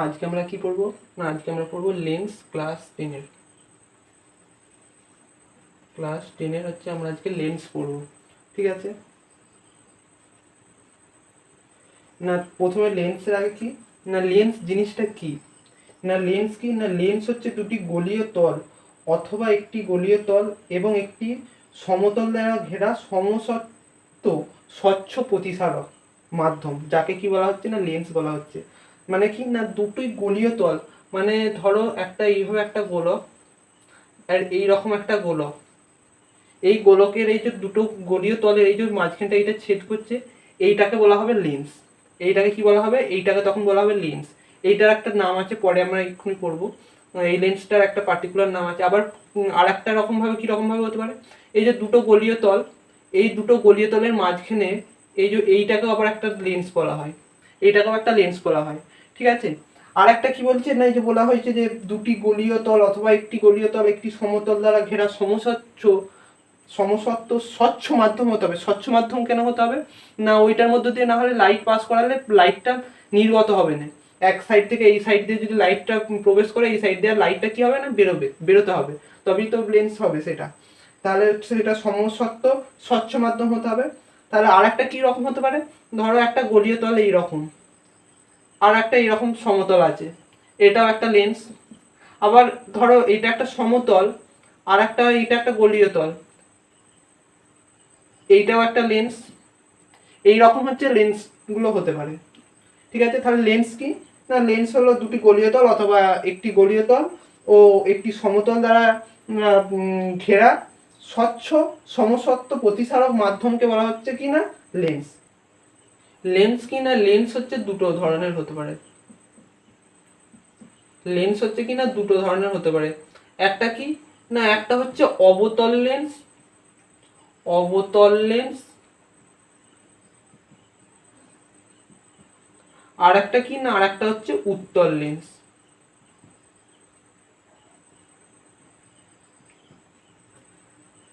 আজকে আমরা কি পড়বো না, আজকে আমরা পড়বো লেন্স ক্লাস 10-এর। ক্লাস 10-এর হচ্ছে আমরা আজকে লেন্স পড়বো, ঠিক আছে। না প্রথমে লেন্সের আগে কি না, লেন্স জিনিসটা কি না, লেন্স কি না, লেন্স হচ্ছে দুটি গোলীয় তল অথবা একটি গোলীয় তল এবং একটি সমতল দ্বারা ঘেরা সমসত্ব স্বচ্ছ প্রতিসারক মাধ্যম, যাকে কি বলা হচ্ছে না, লেন্স বলা হচ্ছে। মানে কি না, দুটোই গোলীয় তল, মানে ধরো একটা এইভাবে একটা গোলক আর এইরকম একটা গোলক, এই গোলকের এই যে দুটো গোলীয় তলের এই যে মাঝখানটা এইটা ছেদ করছে, এইটাকে বলা হবে লেন্স। এইটাকে কি বলা হবে, এইটাকে তখন বলা হবে লেন্স। এইটার একটা নাম আছে, পরে আমরা এক্ষুনি পড়বো। এই লেন্সটার একটা পার্টিকুলার নাম আছে। আবার আর একটা রকম ভাবে কি রকম ভাবে হতে পারে, এই যে দুটো গোলীয় তল, এই দুটো গোলীয় তলের মাঝখানে এই যে এইটাকেও আবার একটা লেন্স বলা হয়, এইটাকেও একটা লেন্স বলা হয়, ঠিক আছে। আর একটা কি বলছে না, এই যে বলা হয়েছে যে দুটি গোলীয় তল অথবা একটি গোলীয় তল একটি সমতল দ্বারা ঘেরা সমসত্ব স্বচ্ছ মাধ্যম হতে হবে। স্বচ্ছ মাধ্যম কেন হতে হবে না, ওইটার মধ্যে দিয়ে না হলে লাইট পাস করালে লাইটটা নির্গত হবে না। এক সাইড থেকে এই সাইড দিয়ে যদি লাইটটা প্রবেশ করে, এই সাইড দিয়ে লাইটটা কি হবে না, বেরোতে হবে, তবেই তো লেন্স হবে সেটা। তাহলে সেটা সমসত্ব স্বচ্ছ মাধ্যম হতে হবে। তাহলে আর একটা কি রকম হতে পারে, ধরো একটা গোলীয় তল এইরকম, আর একটা এইরকম সমতল আছে, এটাও একটা লেন্স। আবার ধরো এটা একটা সমতল, আর একটা এটা একটা গোলীয় তল, এইটাও একটা লেন্স। এই রকম হচ্ছে লেন্স গুলো হতে পারে, ঠিক আছে। তাহলে লেন্স কি না, লেন্স হলো দুটি গোলীয় তল অথবা একটি গোলীয় তল ও একটি সমতল দ্বারা ঘেরা স্বচ্ছ সমসত্ব প্রতিসারক মাধ্যমকে বলা হচ্ছে কি না, লেন্স। লেন্স কি না, লেন্স হচ্ছে দুটো ধরনের হতে পারে। লেন্স হচ্ছে কি না দুটো ধরনের হতে পারে। একটা কি না, একটা হচ্ছে অবতল লেন্স, অবতল লেন্স। আর একটা কি না, আর একটা হচ্ছে উত্তল লেন্স।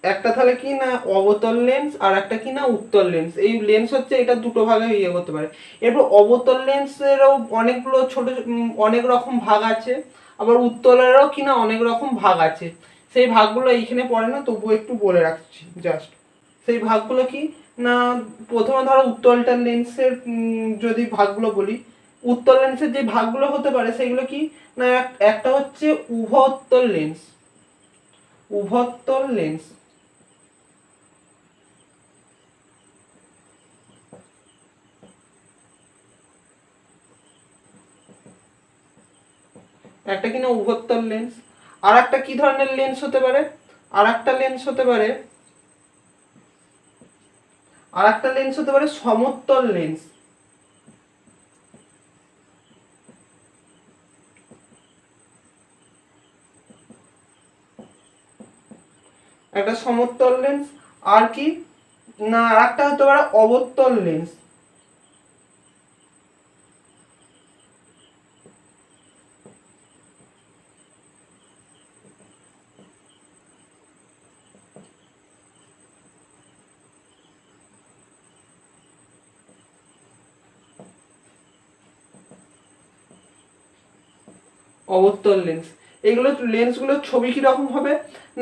একটা তাহলে কি না অবতল লেন্স, আর একটা কি না উত্তল লেন্স। এই লেন্স হচ্ছে এটা দুটো ভাগে ইয়ে করতে পারে। এরপর অবতল লেন্সেরও অনেকগুলো ছোট অনেক রকম ভাগ আছে, আবার উত্তলেরও কি না অনেক রকম ভাগ আছে। সেই ভাগগুলো এইখানে পড়ে না, তবুও একটু বলে রাখছি জাস্ট। সেই ভাগগুলো কি না, প্রথমে ধরো উত্তলটার লেন্সের যদি ভাগগুলো বলি, উত্তল লেন্সের যে ভাগগুলো হতে পারে সেগুলো কি না, একটা হচ্ছে উভোত্তল লেন্স, উভোত্তল লেন্স। একটা কিনা উভোত্তল লেন্স। আর একটা কি ধরনের লেন্স হতে পারে, আর একটা লেন্স হতে পারে, আর একটা লেন্স হতে পারে সমতল লেন্স। একটা সমতল লেন্স। আর কি না, আর একটা হতে পারে অবতল লেন্স। অবতল লেন্স। এইগুলো লেন্সগুলোর ছবি কি রকম হবে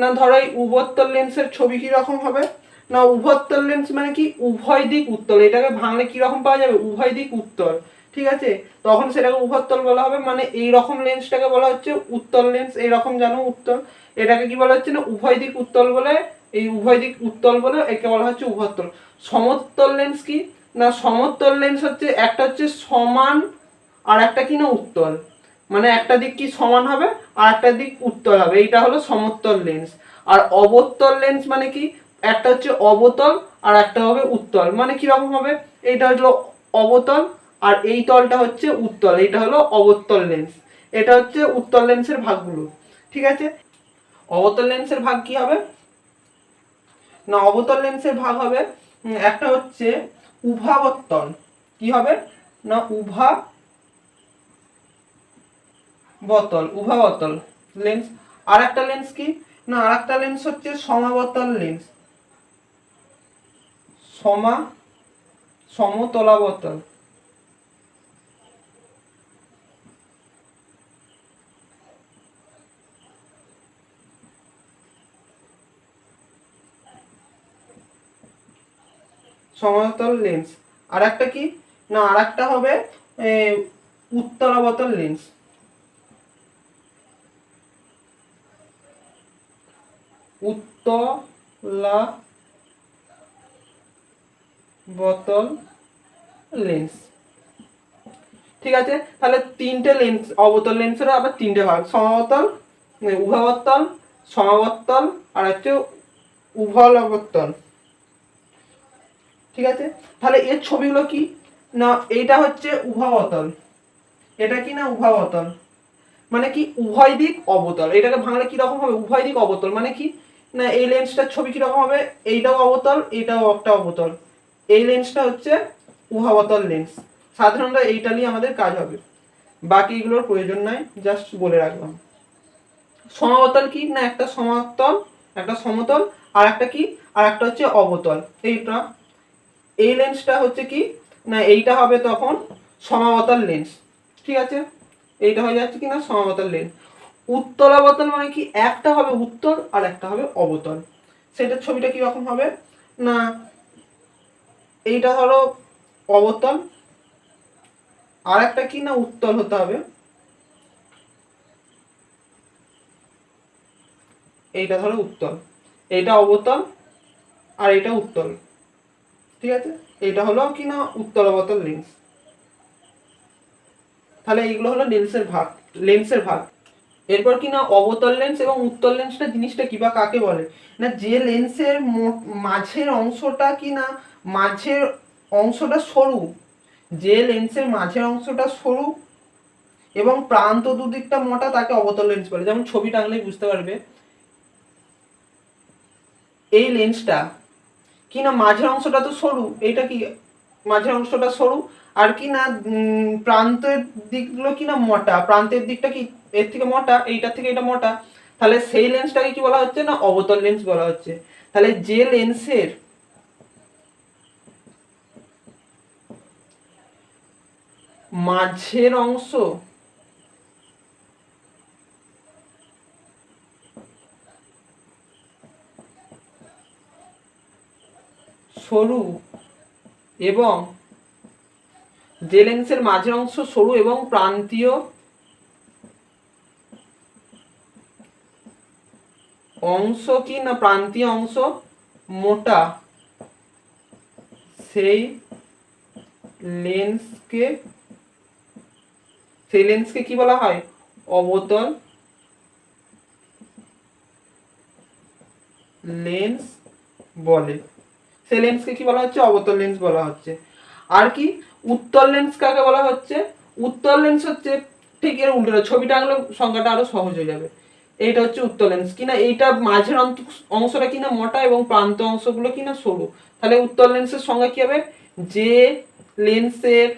না, ধরো এই উভোত্তল লেন্সের ছবি কি রকম হবে না, উভোত্তল লেন্স মানে কি উভয় দিক উত্তল, এটাকে ভাঙলে কি রকম পাওয়া যাবে, উভয় দিক উত্তল, ঠিক আছে। তখন সেটাকে উভোত্তল বলা হবে। মানে এই রকম লেন্সটাকে বলা হচ্ছে উত্তল লেন্স, এই রকম জানো উত্তল, এটাকে কি বলা হচ্ছে না উভয় দিক উত্তল বলে, এই উভয় দিক উত্তল বলে একে বলা হচ্ছে উভোত্তল। সমতল লেন্স কি না, সমতল লেন্স হচ্ছে একটা হচ্ছে সমান, আর একটা কি না উত্তল, মানে একটা দিক কি সমান হবে আর একটা দিক উত্তল হবে, এইটা হলো সমতল লেন্স। আর অবতল লেন্স মানে কি, একটা হচ্ছে অবতল আর একটা হবে উত্তল। মানে কি রকম হবে, এইটা হলো অবতল আর এই তলটা হচ্ছে উত্তল, এইটা হলো অবতল লেন্স। এটা হচ্ছে উত্তল লেন্সের ভাগগুলো, ঠিক আছে। অবতল লেন্সের ভাগ কি হবে না, অবতল লেন্সের ভাগ হবে একটা হচ্ছে উভাবতল, কি হবে না উভাবতল লেন্স। আর একটা লেন্স কি না, আর একটা লেন্স হচ্ছে সমাবতল লেন্স, সমতলাবতল। সমতল লেন্স। আর একটা কি না আর একটা হবে উত্তরাবতল লেন্স। উত্তলাবতল লেন্স। ঠিক আছে, তাহলে তিনটে লেন্স, অবতল লেন্সেরও আবার তিনটে ভাগ, সমাবতল, উভাবতল, সমাবতল, আর হচ্ছে উভলাবতল। ঠিক আছে, তাহলে এর ছবিগুলো কি না এইটা হচ্ছে উভাবতল, এটা কি না উভাবতল, মানে কি উভয় দিক অবতল। এটাকে ভাঙলে কি রকম হবে, উভয় দিক অবতল মানে কি না এই লেন্সটার ছবি কি রকম হবে, এইটাও অবতল এইটাও একটা অবতল, এই লেন্সটা হচ্ছে উভাবতল লেন্স। সাধারণত এইটা নিয়ে আমাদের কাজ হবে, বাকি এগুলোর প্রয়োজন নাই, জাস্ট বলে রাখলাম। সমাবতল কি না একটা সমান্তল, একটা সমতল, আর একটা কি আর একটা হচ্ছে অবতল। এইটা এই লেন্সটা হচ্ছে কি না এইটা হবে তখন সমাবতল লেন্স। ঠিক আছে, এইটা হয়ে যাচ্ছে কি না সমাবতল লেন্স। উত্তলাবতল মানে কি একটা হবে উত্তল আর একটা হবে অবতল। সেটার ছবিটা কি রকম হবে না এইটা ধরো অবতল, আর একটা কি না উত্তল হতে হবে, এইটা ধরো উত্তল, এইটা অবতল আর এটা উত্তল। ঠিক আছে, এটা হলো কি না উত্তলাবতল লেন্স। তাহলে এইগুলো হলো লেন্সের ভাগ। এরপর কি না অবতল লেন্স এবং উত্তল লেন্সটা জিনিসটা কি বা কাকে বলে না যে লেন্সের মাঝের অংশটা কি না মাঝের অংশটা সরু, যে লেন্সের মাঝের অংশটা সরু এবং প্রান্ত দুদিকটা মোটা তাকে অবতল লেন্স বলে। যেমন ছবি টাঙলেই বুঝতে পারবে, এই লেন্সটা কি না মাঝের অংশটা তো সরু, এইটা কি মাঝের অংশটা সরু আর কি না প্রান্তের দিকগুলো কি না মোটা, প্রান্তের দিকটা কি এর থেকে মোটা, এইটার থেকে এটা মোটা, তাহলে সেই লেন্সটাকে কি বলা হচ্ছে না অবতল লেন্স বলা হচ্ছে। তাহলে যে লেন্সের মাঝের অংশ সরু এবং যে লেন্সের মাঝের অংশ সরু এবং প্রান্তীয় অংশ কি না প্রান্তীয় অংশ মোটা, সেই লেন্সকে কি বলা হয় অবতল লেন্স বলে। সেই লেন্সকে কি বলা হচ্ছে অবতল লেন্স বলা হচ্ছে। আর কি উত্তল লেন্স কাকে বলা হচ্ছে, উত্তল লেন্স হচ্ছে ঠিক এর উল্টো, ছবিটা আঁকলে সংজ্ঞাটা আরো সহজ হয়ে যাবে। এইটা হচ্ছে উত্তল লেন্স কিনা এইটা মাঝের অংশটা কিনা মোটা এবং প্রান্ত অংশগুলো কিনা সরু। তাহলে উত্তল লেন্সের সংজ্ঞা কি হবে, যে লেন্সের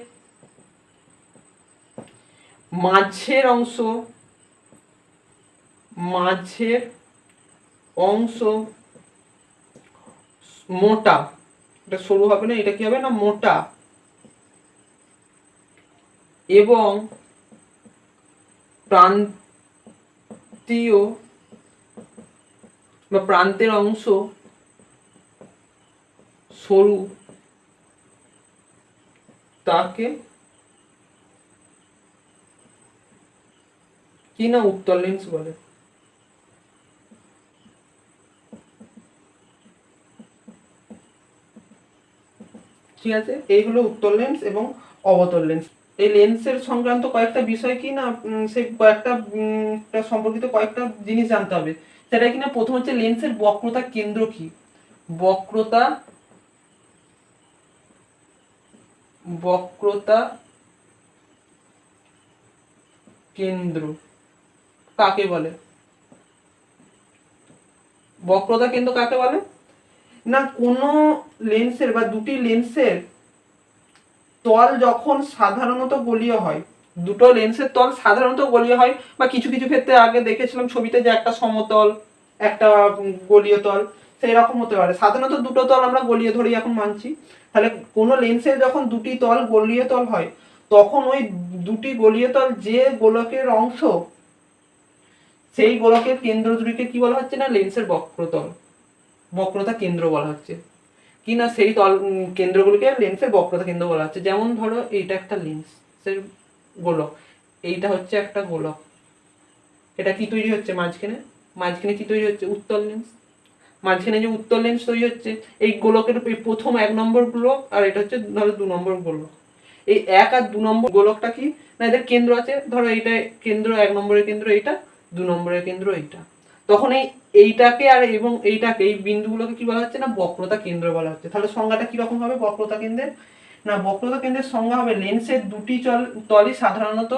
মাঝের অংশ মোটা, এটা সরু হবে না, এটা কি হবে না মোটা এবং প্রান্তীয় বা প্রান্তের অংশ সরু তাকে কি না উত্তল লেন্স বলে। ঠিক আছে, এই হলো উত্তল লেন্স এবং অবতল লেন্স। এই লেন্সের সংক্রান্ত কয়েকটা বিষয় কি না সেই কয়েকটা সম্পর্কিত কয়েকটা জিনিস জানতে হবে। সেটা কিনা প্রথম হচ্ছে লেন্সের বক্রতা কেন্দ্র কি, বক্রতা কেন্দ্র কাকে বলে, বক্রতা কেন্দ্র কাকে বলে না কোনো লেন্সের বা দুটি লেন্সের তল যখন সাধারণত গোলীয় হয়, দুটো লেন্সের তল সাধারণত গোলীয় হয় বা কিছু কিছু ক্ষেত্রে আগে দেখেছিলাম ছবিতে যে একটা সমতল একটা গোলীয় তল, সেই রকম হতে পারে। সাধারণত দুটো তল আমরা গোলীয় ধরি এখন মানছি। তাহলে কোনো লেন্সের যখন দুটি তল গোলীয় তল হয় তখন ওই দুটি গোলীয় তল যে গোলকের অংশ সেই গোলকের কেন্দ্র জুড়িকে কি বলা হচ্ছে না লেন্সের বক্রতা কেন্দ্র বলা হচ্ছে। কি না সেই কেন্দ্রগুলিকে লেন্সের বক্রতা কেন্দ্র বলা হচ্ছে। যেমন ধরো এইটা একটা লেন্সের গোলক, এইটা হচ্ছে একটা গোলক, এটা কি তৈরি হচ্ছে মাঝখানে, মাঝখানে কি তৈরি হচ্ছে, উত্তল লেন্স। মাঝখানে যে উত্তল লেন্স তৈরি হচ্ছে, এই গোলকের প্রথম 1 নম্বর গোলক আর এটা হচ্ছে ধরো 2 নম্বর গোলক। এই 1 আর 2 নম্বর গোলকটা কি না এদের কেন্দ্র আছে, ধরো এইটা কেন্দ্র, 1 নম্বরের কেন্দ্র এইটা, 2 নম্বরের কেন্দ্র এইটা। তখন এইটাকে আর এবং এইটাকে, এই বিন্দুগুলোকে কি বলা হচ্ছে না বক্রতা কেন্দ্র বলা হচ্ছে। তাহলে সংজ্ঞাটা কিরকম হবে বক্রতা কেন্দ্রের, না বক্রতা কেন্দ্রের সংজ্ঞা হবে লেন্সের দুটি তলই সাধারণত,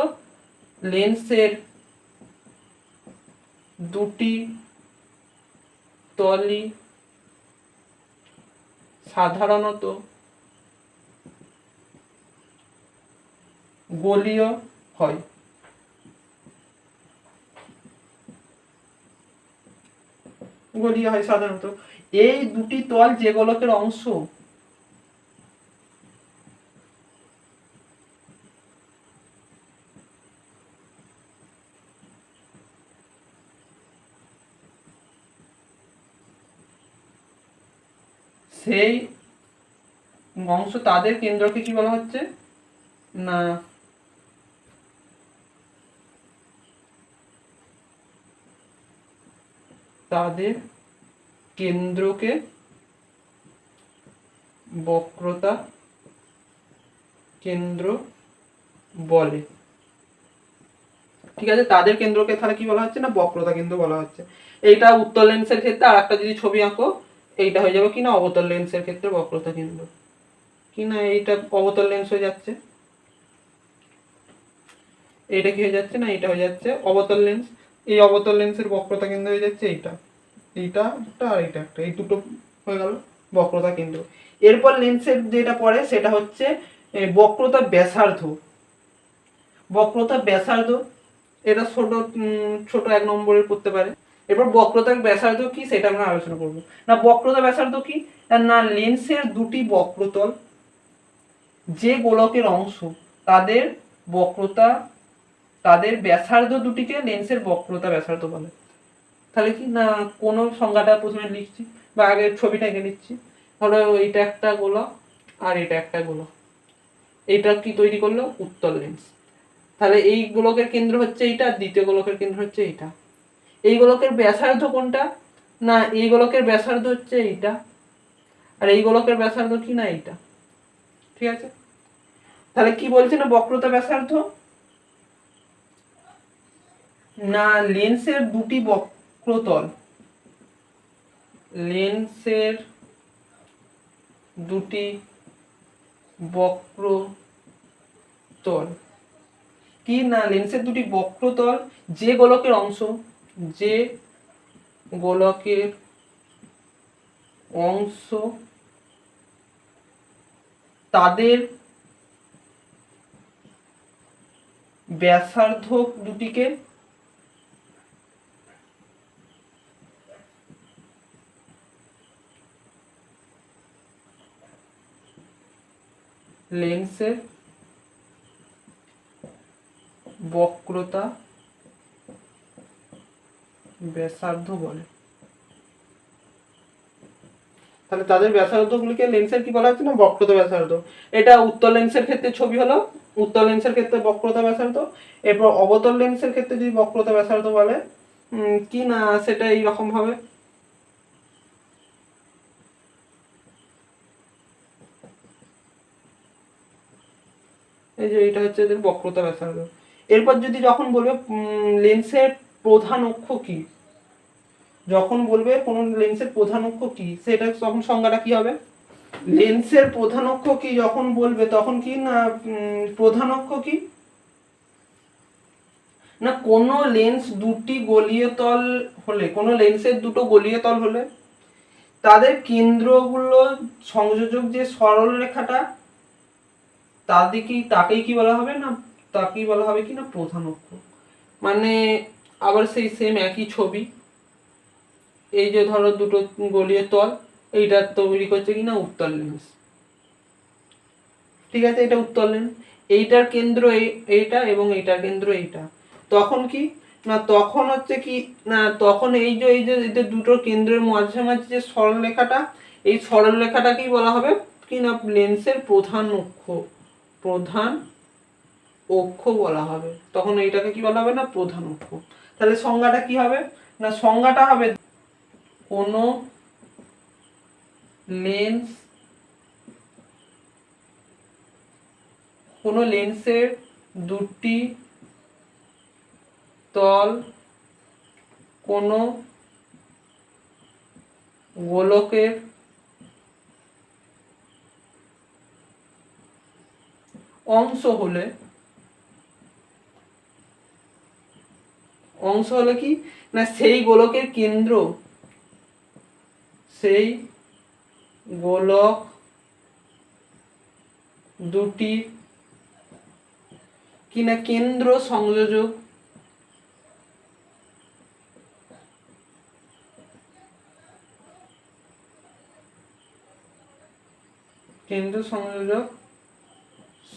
লেন্সের দুটি তলই সাধারণত গোলীয় হয়। গোলীয় হয় সাধারণত। এই দুটি তল যে গোলকের অংশ, সেই অংশ তাদের কেন্দ্রকে কি বলা হচ্ছে না তাদের কেন্দ্রকে বক্রতা কেন্দ্র বলে। ঠিক আছে, তাদের কেন্দ্রকে তাহলে কি বলা হচ্ছে না বক্রতা কেন্দ্র বলা হচ্ছে। এইটা উত্তল লেন্সের ক্ষেত্রে, আর একটা যদি ছবি আঁকো এইটা হয়ে যাবে কিনা অবতল লেন্সের ক্ষেত্রে বক্রতা কেন্দ্র, কিনা এইটা অবতল লেন্স হয়ে যাচ্ছে, এইটা কি হয়ে যাচ্ছে না এটা হয়ে যাচ্ছে অবতল লেন্স। এই অবতল লেন্সের বক্রতা কেন্দ্র হয়ে যাচ্ছে এইটা, এইটা একটা আর এইটা একটা, এই দুটো হয়ে গেল বক্রতা কেন্দ্র। এরপর লেন্সের যেটা পড়ে সেটা হচ্ছে বক্রতা ব্যাসার্ধ। বক্রতা ব্যাসার্ধ এটা ছোট ছোট 1 নম্বরের পড়তে পারে। এরপর বক্রতার ব্যাসার্ধ কি সেটা আমরা আলোচনা করব। না বক্রতা ব্যাসার্ধ কি, না লেন্সের দুটি বক্রতল যে গোলকের অংশ তাদের বক্রতা, তাদের ব্যাসার্ধ দুটিকে লেন্সের বক্রতা ব্যাসার্ধ বলে। তাহলে কি না কোন সংজ্ঞাটা প্রথমে লিখছি বা আগে ছবিটা এঁকে নিচ্ছি। ধরো এইটা একটা গোলক আর এটা একটা গোলক, এইটা কি তৈরি করলো উত্তল লেন্স। তাহলে এই গোলকের কেন্দ্র হচ্ছে এইটা, দ্বিতীয় গোলকের কেন্দ্র হচ্ছে এইটা। এই গোলকের ব্যাসার্ধ কোনটা, না এই গোলকের ব্যাসার্ধ হচ্ছে এইটা, আর এই গোলকের ব্যাসার্ধ কি না এইটা। ঠিক আছে, তাহলে কি বলছে না বক্রতা ব্যাসার্ধ, না লেন্সের দুটি বক্রতল, লেন্সের দুটি বক্রতল কি না লেন্সের দুটি বক্রতল যে গোলকের অংশ, যে গোলকের অংশ তাদের ব্যাসার্ধ দুটিকে লেন্সের বক্রতা ব্যাসার্ধ বলে। তাহলে তাদের ব্যাসার্ধগুলিকে লেন্সের কি বলা হচ্ছে না বক্রতা ব্যাসার্ধ। এটা উত্তল লেন্সের ক্ষেত্রে ছবি হলো উত্তল লেন্সের ক্ষেত্রে বক্রতা ব্যাসার্ধ। এরপর অবতল লেন্সের ক্ষেত্রে যদি বক্রতা ব্যাসার্ধ বলে কি না সেটা এইরকম ভাবে, এই যে এটা হচ্ছে এদের বক্রতা ব্যাসার্ধ। এরপর যদি যখন বলবে লেন্সের প্রধান অক্ষ কি, যখন বলবে কোন লেন্সের প্রধান অক্ষ কি সেটা তখন সংজ্ঞাটা কি হবে, লেন্সের প্রধান অক্ষ কি যখন বলবে তখন কি না প্রধান অক্ষ কি না কোন লেন্স দুটি গলীয় তল হলে, কোন লেন্সের দুটো গলীয় তল হলে তাদের কেন্দ্রগুলো সংযোজক যে সরল রেখাটা তাকেই কি বলা হবে না তাকেই বলা হবে কি না প্রধান অক্ষ। মানে আবার সেই সেম একই ছবি, এই যে ধরো দুটো গলীয় তল, এইটা তৈরি করছে কি না উত্তল লেন্স। ঠিক আছে, এটা উত্তল লেন্স, এইটার কেন্দ্র এইটা এবং এইটার কেন্দ্র এইটা। তখন কি না তখন হচ্ছে কি না তখন এই যে এদের দুটো কেন্দ্রের মাঝামাঝি যে সরলরেখাটা, এই সরল রেখাটাকেই বলা হবে কি না লেন্সের প্রধান অক্ষ বলা হবে। তখন এইটাকে কি বলা হবে না প্রধান অক্ষ। তাহলে সংজ্ঞাটা কি হবে না সংজ্ঞাটা হবে কোনো লেন্সের দুটি তল কোনো গোলকের অংশ হলে কি না সেই গোলকের কেন্দ্র সেই গোলক দুটির কি না কেন্দ্র সংযোজক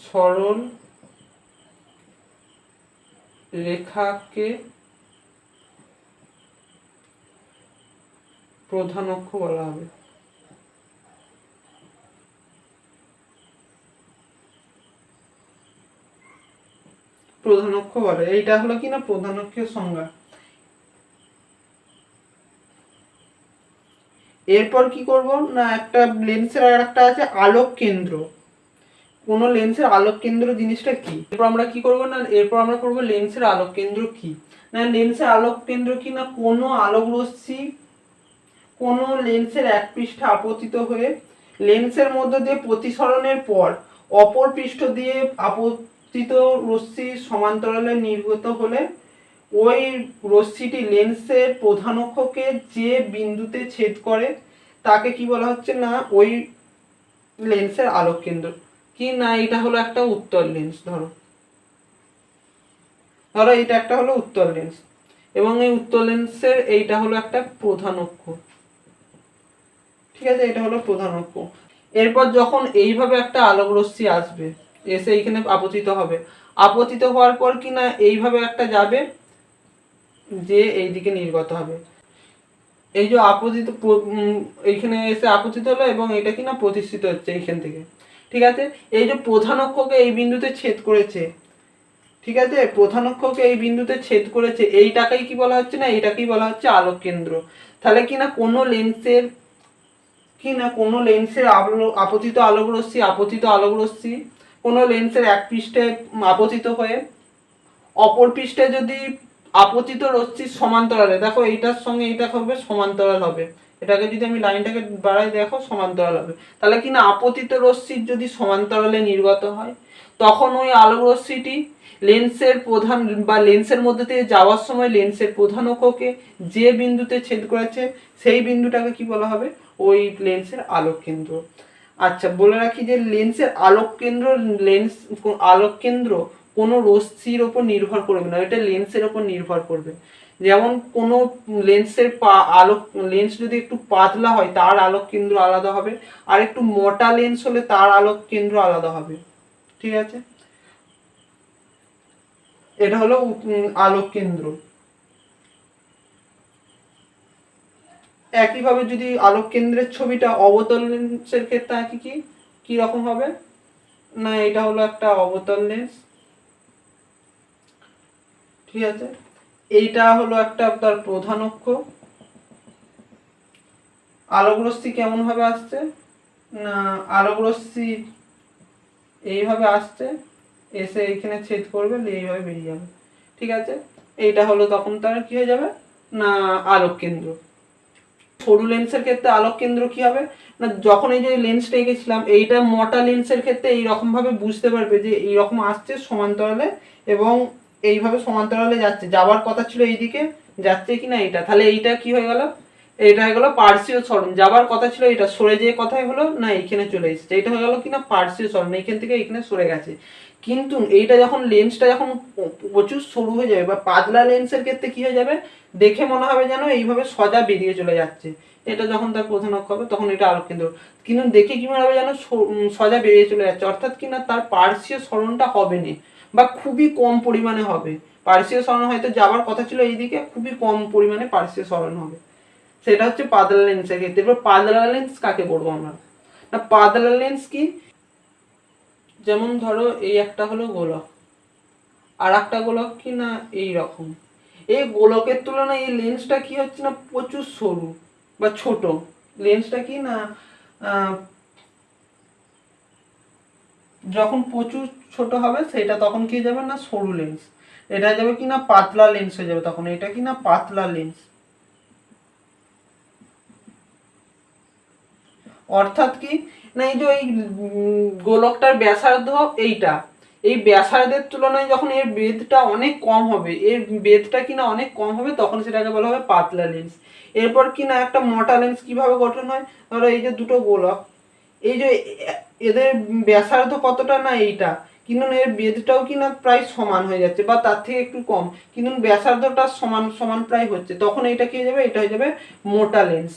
সরল রেখাকে প্রধান অক্ষ বলা হবে। প্রধান অক্ষ বলে, এইটা হলো কি না প্রধান অক্ষের সংজ্ঞা। এরপর কি করব না একটা লেন্সের আর একটা আছে আলোক কেন্দ্র। কোন লেন্সের আলোক কেন্দ্র জিনিসটা কি, এরপর আমরা কি করব না এরপর আমরা করব লেন্সের আলোক কেন্দ্র কি না লেন্সের আলোক কেন্দ্র কি না কোনো আলোক রশ্মি কোনো লেন্সের এক পৃষ্ঠে আপতিত হয়ে লেন্সের মধ্য দিয়ে প্রতিসরণের পর অপর পৃষ্ঠ দিয়ে আপতিত রশ্মি সমান্তরালে নির্গত হলে ওই রশ্মিটি লেন্সের প্রধান অক্ষকে যে বিন্দুতে ছেদ করে তাকে কি বলা হচ্ছে না ওই লেন্সের আলোক কেন্দ্র। কি না এটা হলো একটা উত্তল লেন্স, ধরো এটা একটা হলো উত্তল লেন্স এবং এই উত্তল লেন্সের এইটা হলো একটা প্রধান অক্ষ। ঠিক আছে, এটা হলো প্রধান অক্ষ। এরপর যখন এইভাবে একটা আলোক রশ্মি আসবে এসে এইখানে আপতিত হবে, আপতিত হওয়ার পর কি না এইভাবে একটা যাবে যে এইদিকে নির্গত হবে। এই যে আপতিত এইখানে এসে আপতিত হলো এবং এটা কি না প্রতিষ্ঠিত হচ্ছে এইখান থেকে। ঠিক আছে, এই যে প্রধান অক্ষকে এই বিন্দুতে ছেদ করেছে, ঠিক আছে প্রধান অক্ষকে এই বিন্দুতে ছেদ করেছে এইটাকেই কি বলা হচ্ছে না এটাকেই বলা হচ্ছে আলোক কেন্দ্র। তাহলে কি না কোনো লেন্সের আপতিত আলোক রশ্মি কোনো লেন্সের এক পৃষ্ঠে আপতিত হয়ে অপর পৃষ্ঠে যদি আপতিত রশ্মির সমান্তরালে, দেখো এইটার সঙ্গে এইটা হবে সমান্তরাল হবে, এটাকে যদি আমি লাইনটাকে বাড়াই দেখো সমান্তরাল হবে। তাহলে কি না আপতিত রশ্মির যদি সমান্তরালে নির্গত হয় তখন ওই আলোক রশ্মিটি লেন্সের প্রধান বা লেন্সের মধ্যে দিয়ে যাওয়ার সময় লেন্সের প্রধান অক্ষকে যে বিন্দুতে ছেদ করেছে সেই বিন্দুটাকে কি বলা হবে ওই লেন্সের আলোক কেন্দ্র। আচ্ছা বলে রাখি যে লেন্সের আলোক কেন্দ্র কোনো রশ্মির ওপর নির্ভর করবে না, এটা লেন্সের ওপর নির্ভর করবে। যেমন কোনো লেন্সের লেন্স যদি একটু পাতলা হয় তার আলোক কেন্দ্র আলাদা হবে, আর একটু মোটা লেন্স হলে তার আলোক কেন্দ্র আলাদা হবে। ঠিক আছে, এটা হলো আলোক কেন্দ্র। একইভাবে যদি আলোক কেন্দ্রের ছবিটা অবতল লেন্সের ক্ষেত্রে আঁকি কি রকম হবে না এটা হলো একটা অবতল লেন্স। ঠিক আছে, এইটা হলো একটা তার প্রধান অক্ষ। আলোক রশ্মি কেমন ভাবে আসছে না আলোক রশ্মি এইভাবে আসছে এসে এইখানে ছেদ করবে এইভাবে বেরিয়ে যাবে। ঠিক আছে, এইটা হলো তখন তার কি হয়ে যাবে না আলোক কেন্দ্র। সরু লেন্সের ক্ষেত্রে আলোক কেন্দ্র কি হবে না যখন এই যে লেন্সটা এঁকেছিলাম এইটা মোটা লেন্সের ক্ষেত্রে এইরকম ভাবে বুঝতে পারবে যে এইরকম আসছে সমান্তরালে এবং এইভাবে সমান্তরালে যাচ্ছে, যাওয়ার কথা ছিল এইদিকে যাচ্ছে কিনা এইটা, তাহলে এইটা কি হয়ে গেল এইটা হয়ে গেল পার্শ্বীয় সরণ, যাওয়ার কথা ছিল এটা সরে যেয়ে কথাই হলো না এইখানে চলে এসেছে, এইটা হয়ে গেল কিনা পার্শ্বীয় সরণ, এইখান থেকে এইখানে সরে গেছে। কিন্তু এইটা যখন লেন্সটা যখন প্রচুর সরু হয়ে যাবে বা পাতলা লেন্সের ক্ষেত্রে কি হয়ে যাবে দেখে মনে হবে যেন এইভাবে সোজা বেরিয়ে চলে যাচ্ছে, এটা যখন তার প্রধান অক্ষ হবে তখন এটা আলোক কেন্দ্র। কিন্তু দেখে কি মনে হবে যেন সোজা বেরিয়ে চলে যাচ্ছে, অর্থাৎ কিনা তার পার্শ্বীয় সরণটা হবে না বা খুবই কম পরিমাণে হবে। পার্শ্বীয় সরণ হয়তো যাওয়ার কথা ছিল এইদিকে, খুবই কম পরিমাণে পার্শ্বীয় সরণ হবে। সেটা হচ্ছে পাতলা লেন্সের ক্ষেত্রে। এবার পাতলা লেন্স কাকে বলবো আমরা? না পাতলা লেন্স কি, যেমন ধরো এই একটা হলো গোলক, আর একটা গোলক কি না এই রকম, এই গোলকের তুলনায় এই লেন্সটা কি হচ্ছে না প্রচুর সরু বা ছোট। লেন্সটা কি না যখন প্রচুর ছোট হবে সেটা তখন কি যাবে না সরু লেন্স, এটা যাবে কি না পাতলা লেন্স হয়ে যাবে, তখন এটা কি না পাতলা লেন্স। অর্থাৎ কি না এই যে এই গোলকটার ব্যাসার্ধ এইটা, এই ব্যাসার্ধের তুলনায় যখন এর বেধটা অনেক কম হবে, এর বেধটা কিনা অনেক কম হবে, তখন সেটাকে বলা হবে পাতলা লেন্স। এরপর কিনা একটা মোটা লেন্স কিভাবে গঠন হয়, ধরো এই যে দুটো গোলক, এই যে এদের ব্যাসার্ধ কতটা না এইটা, কিন্তু এর বেধটাও কিনা প্রায় সমান হয়ে যাচ্ছে বা তার থেকে একটু কম, কিন্তু ব্যাসার্ধটা সমান সমান প্রায় হচ্ছে, তখন এইটা কি হয়ে যাবে, এটা হয়ে যাবে মোটা লেন্স।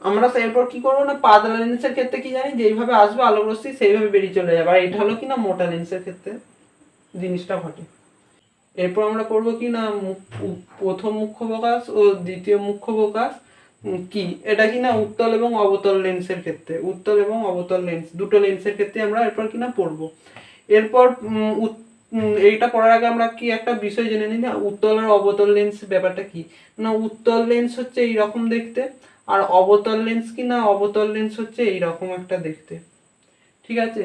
আমরা এরপর কি করবো না পাতলা লেন্সের ক্ষেত্রে কি জানি, যেইভাবে আসবে আলোক রশ্মি সেইভাবে বেরিয়ে চলে যাবে, আর এটা হলো কিনা মোটা লেন্সের ক্ষেত্রে জিনিসটা ঘটে। এরপর আমরা করবো কি না প্রথম মুখ্য প্রকাশ ও দ্বিতীয় মুখ্য প্রকাশ কি, এটা কিনা উত্তল এবং অবতল লেন্সের ক্ষেত্রে, উত্তল এবং অবতল লেন্স দুটো লেন্সের ক্ষেত্রে আমরা এরপর কিনা পড়বো। এরপর এইটা পড়ার আগে আমরা কি একটা বিষয় জেনে নিই না, উত্তল আর অবতল লেন্স ব্যাপারটা কি না, উত্তল লেন্স হচ্ছে এইরকম দেখতে, আর অবতল লেন্স কি না অবতল লেন্স হচ্ছে এইরকম একটা দেখতে, ঠিক আছে।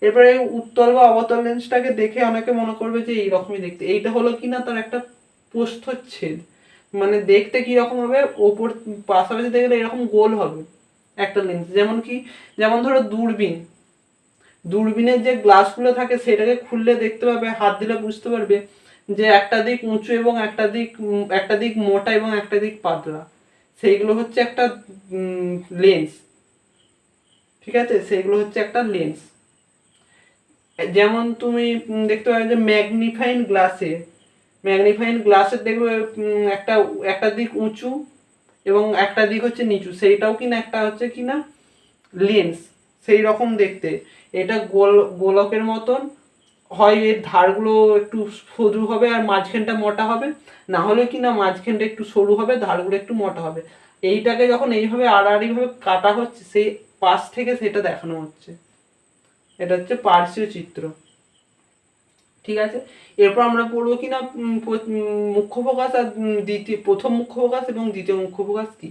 এরপরে উত্তল বা অবতল লেন্সটাকে দেখে অনেকে মনে করবে যে এইরকমই দেখতে, এইটা হলো কিনা তার একটা প্রস্থচ্ছেদ, মানে দেখতে কি রকম হবে, ওপর পাশাপাশি দেখলে এরকম গোল হবে একটা লেন্স, যেমন কি যেমন ধরো দূরবীন, দূরবীনের যে গ্লাসগুলো থাকে সেটাকে খুললে দেখতে পাবে, হাত দিলে বুঝতে পারবে যে একটা দিক উঁচু এবং একটা দিক মোটা এবং একটা দিক পাতলা, সেইগুলো হচ্ছে একটা লেন্স, ঠিক আছে, সেইগুলো হচ্ছে একটা লেন্স। যেমন তুমি দেখতে পাবে যে ম্যাগনিফাইং গ্লাসে দেখবে একটা একটা দিক উঁচু এবং একটা দিক হচ্ছে নিচু, সেইটাও কিনা একটা হচ্ছে কিনা লেন্স, সেই রকম দেখতে। এটা গোলকের মতন হয়, এর ধারগুলো একটু সরু হবে আর মাঝখানটা মোটা হবে, না হলে কিনা মাঝখানটা একটু সরু হবে, ধারগুলো একটু মোটা হবে। এইটাকে যখন এইভাবে আড়াআড়ি ভাবে কাটা হচ্ছে সেই পাশ থেকে সেটা দেখানো হচ্ছে, এটা হচ্ছে পার্শ্বীয় চিত্র, ঠিক আছে। এরপর আমরা পড়বো কিনা মুখ্য ফোকাস আর প্রথম মুখ্য ফোকাস এবং দ্বিতীয় মুখ্য ফোকাস কি।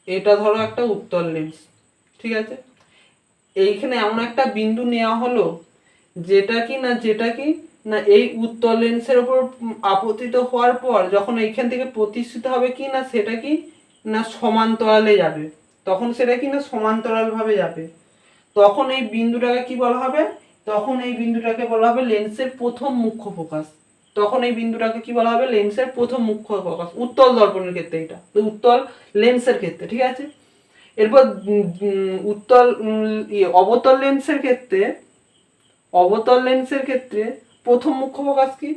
এটা ধরো একটা উত্তল লেন্স, ঠিক আছে, এইখানে এমন একটা বিন্দু নেওয়া হলো যেটা কি না এই উত্তল লেন্সের উপর আপতিত হওয়ার পর যখন এইখান থেকে প্রতিষ্ঠিত হবে কি না সেটা কি না সমান্তরালে যাবে, তখন সেটা কি না সমান্তরাল ভাবে যাবে, তখন এই বিন্দুটাকে কি বলা হবে, তখন এই বিন্দুটাকে বলা হবে লেন্সের প্রথম মুখ্য ফোকাস, তখন এই বিন্দুটাকে কি বলা হবে লেন্সের প্রথম মুখ্য ফোকাস, উত্তল দর্পণের ক্ষেত্রে, এটা উত্তল লেন্সের ক্ষেত্রে, ঠিক আছে। এরপর অবতল লেন্সের ক্ষেত্রে প্রথম মুখ্য ফোকাস কি,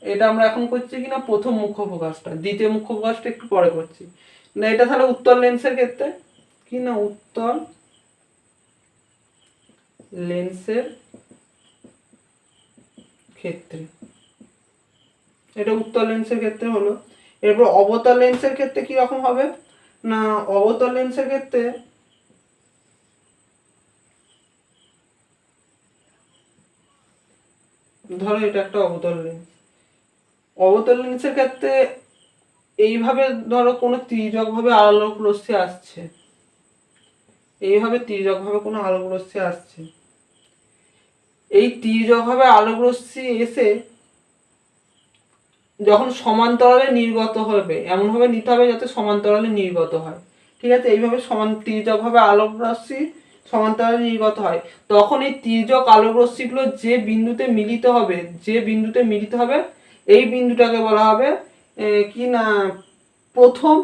এটা আমরা এখন করছি কিনা প্রথম মুখ্য ফোকাসটা, দ্বিতীয় মুখ্য ফোকাসটা একটু পরে করছি না, এটা তাহলে উত্তল লেন্সের ক্ষেত্রে কি না উত্তল লেন্সের ক্ষেত্রে, এটা উত্তল লেন্সের ক্ষেত্রে হলো। এরপর অবতল লেন্সের ক্ষেত্রে কি রকম হবে না, অবতল লেন্সের ক্ষেত্রে ধরো এটা একটা অবতল লেন্স, অবতল লেন্সের ক্ষেত্রে এইভাবে ধরো কোনো তির্যক ভাবে আলোক রশ্মি আসছে, এইভাবে তির্যক ভাবে কোনো আলোক রশ্মি আসছে, এই তির্যক ভাবে আলোক রশ্মি এসে যখন সমান্তরালে নির্গত হবে, এমন ভাবে নিতে হবে যাতে সমান্তরালে নির্গত হয়, ঠিক আছে, এইভাবে তির্যক ভাবে আলোক রশ্মি সমান্তরালে নির্গত হয়, তখন এই তির্যক আলোক রশ্মিগুলো যে বিন্দুতে মিলিত হবে এই বিন্দুটাকে বলা হবে কি না প্রথম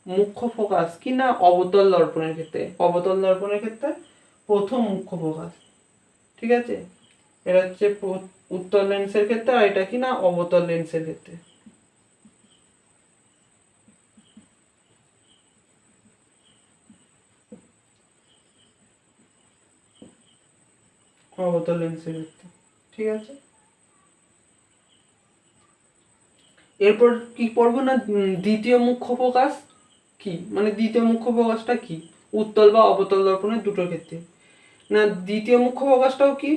মুখ্য ফোকাস, কি না অবতল দর্পণের ক্ষেত্রে প্রথম মুখ্য ফোকাস, ঠিক আছে। এটা হচ্ছে উত্তল লেন্সের ক্ষেত্রে, আর এটা কি না অবতল লেন্সের ক্ষেত্রে, অবতল লেন্সের ক্ষেত্রে, ঠিক আছে। এরপর কি পড়বো না দ্বিতীয় মুখ্য ফোকাস কি, মানে দ্বিতীয় মুখ্য ফোকাসটা কি উত্তল বা অবতল দর্পণের দুটোর ক্ষেত্রে। না দ্বিতীয় মুখ্য ফোকাসটাও কি,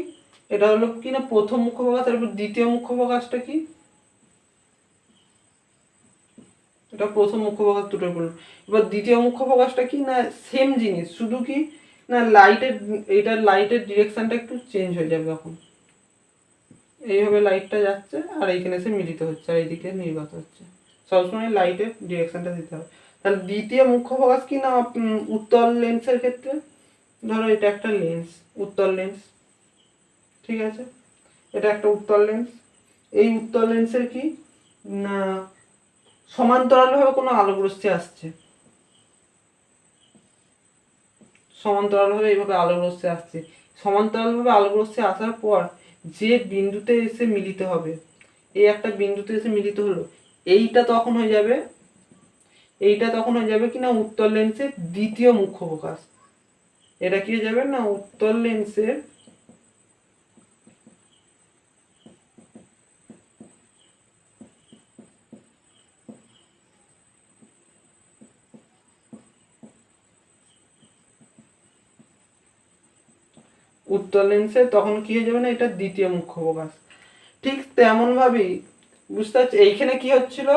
এটা হলো কি না প্রথম মুখ্য ফোকাস, তারপর দ্বিতীয় মুখ্য ফোকাসটা কি, এটা প্রথম মুখ্য ফোকাস দুটোর পড়লো। এবার দ্বিতীয় মুখ্য ফোকাসটা কি না সেম জিনিস, শুধু কি না লাইটের এইটার লাইটের ডিরেকশনটা একটু চেঞ্জ হয়ে যাবে। এখন এইভাবে লাইটটা যাচ্ছে আর এইখানে এসে মিলিত হচ্ছে আর এইদিকে নির্গত হচ্ছে, সবসময় লাইটের ডিরেকশনটা দিতে হবে। তাহলে দ্বিতীয় মুখ্য ফোকাস কি না উত্তল লেন্সের ক্ষেত্রে, ধরো এটা একটা লেন্স, উত্তল লেন্স, ঠিক আছে, এটা একটা উত্তল লেন্স। এই উত্তল লেন্সের কি না সমান্তরালভাবে কোনো আলোক রশ্মি আসছে, সমান্তরালভাবে এইভাবে আলোক রশ্মি আসছে। সমান্তরালভাবে আলোক রশ্মি আসার পর যে বিন্দুতে এসে মিলিত হবে, এই একটা বিন্দুতে এসে মিলিত হলো, এইটা তখন হয়ে যাবে, এইটা তখন হয়ে যাবে কিনা উত্তল লেন্সের দ্বিতীয় মুখ্য ফোকাস। এটা কি হয়ে যাবে না উত্তল লেন্সের উত্তল লেন্সের তখন কি হয়ে যাবে না এটা দ্বিতীয় মুখ্য ফোকাস। ঠিক তেমন ভাবেই বুঝতে পারছি এইখানে কি হচ্ছিল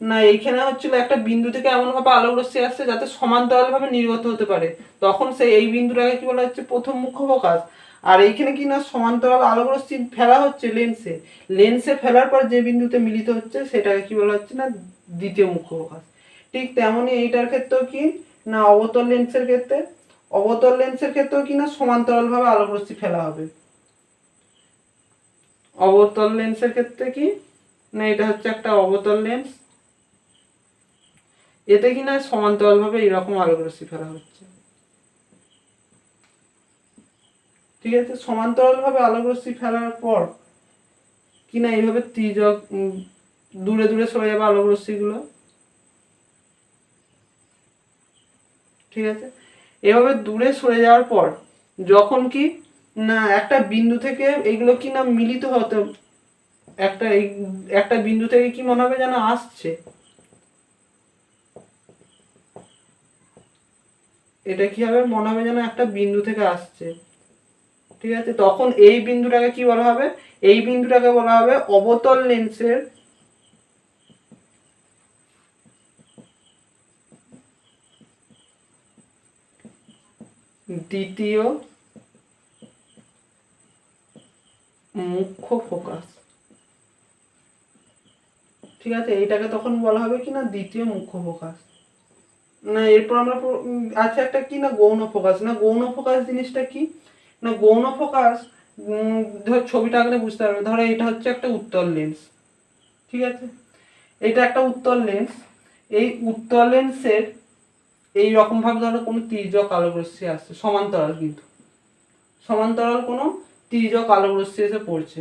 না এইখানে হচ্ছিল একটা বিন্দু থেকে এমন ভাবে আলোক রশ্মি আসছে যাতে সমান্তরাল ভাবে নির্গত হতে পারে, তখন সেই এই বিন্দুটাকে কি বলা হচ্ছে প্রথম মুখ্য ফোকাস। আর এইখানে কি না সমান্তরাল আলোক রশ্মি ফেলা হচ্ছে লেন্সে, লেন্সে ফেলার পর যে বিন্দুতে মিলিত হচ্ছে সেটাকে কি বলা হচ্ছে না দ্বিতীয় মুখ্য ফোকাস। ঠিক তেমনই এইটার ক্ষেত্রেও কি না অবতল লেন্সের ক্ষেত্রে, অবতল লেন্সের ক্ষেত্রেও কি না সমান্তরাল ভাবে আলোক রশ্মি ফেলা হবে। অবতল লেন্সের ক্ষেত্রে কি না এটা হচ্ছে একটা অবতল লেন্স, এতে কিনা সমান্তরাল ভাবে এরকম আলোক রশ্মি ফেলা হচ্ছে, ঠিক আছে। সমান্তরাল ভাবে আলোক রশ্মি ফেলার পর কিনা এইভাবে তির্যক দূরে দূরে সরে যাবে আলোক রশ্মিগুলো, ঠিক আছে। এভাবে দূরে সরে যাওয়ার পর যখন কি না একটা বিন্দু থেকে এগুলো কি না মিলিত হতে একটা একটা বিন্দু থেকে কি মনে হবে যেন আসছে, এটা কি হবে মনে হবে যেন একটা বিন্দু থেকে আসছে, ঠিক আছে। তখন এই বিন্দুটাকে কি বলা হবে, এই বিন্দুটাকে বলা হবে অবতল লেন্সের দ্বিতীয় মুখ্য ফোকাস, ঠিক আছে। এইটাকে তখন বলা হবে কি না দ্বিতীয় মুখ্য ফোকাস। না এরপর আমরা আছে একটা কি না গৌণ ফোকাস। না গৌণ ফোকাস জিনিসটা কি না গৌণ ফোকাস ধর ছবিটা আঁকলে বুঝতে পারবে, ধরো এটা হচ্ছে একটা উত্তল লেন্স, ঠিক আছে, এটা একটা উত্তল লেন্স। এই উত্তল লেন্সের এই রকম ভাবে ধরো কোনো তির্যক আলোক রশ্মি আসছে সমান্তরাল, কিন্তু সমান্তরাল কোনো তির্যক আলোক রশ্মি এসে পড়ছে,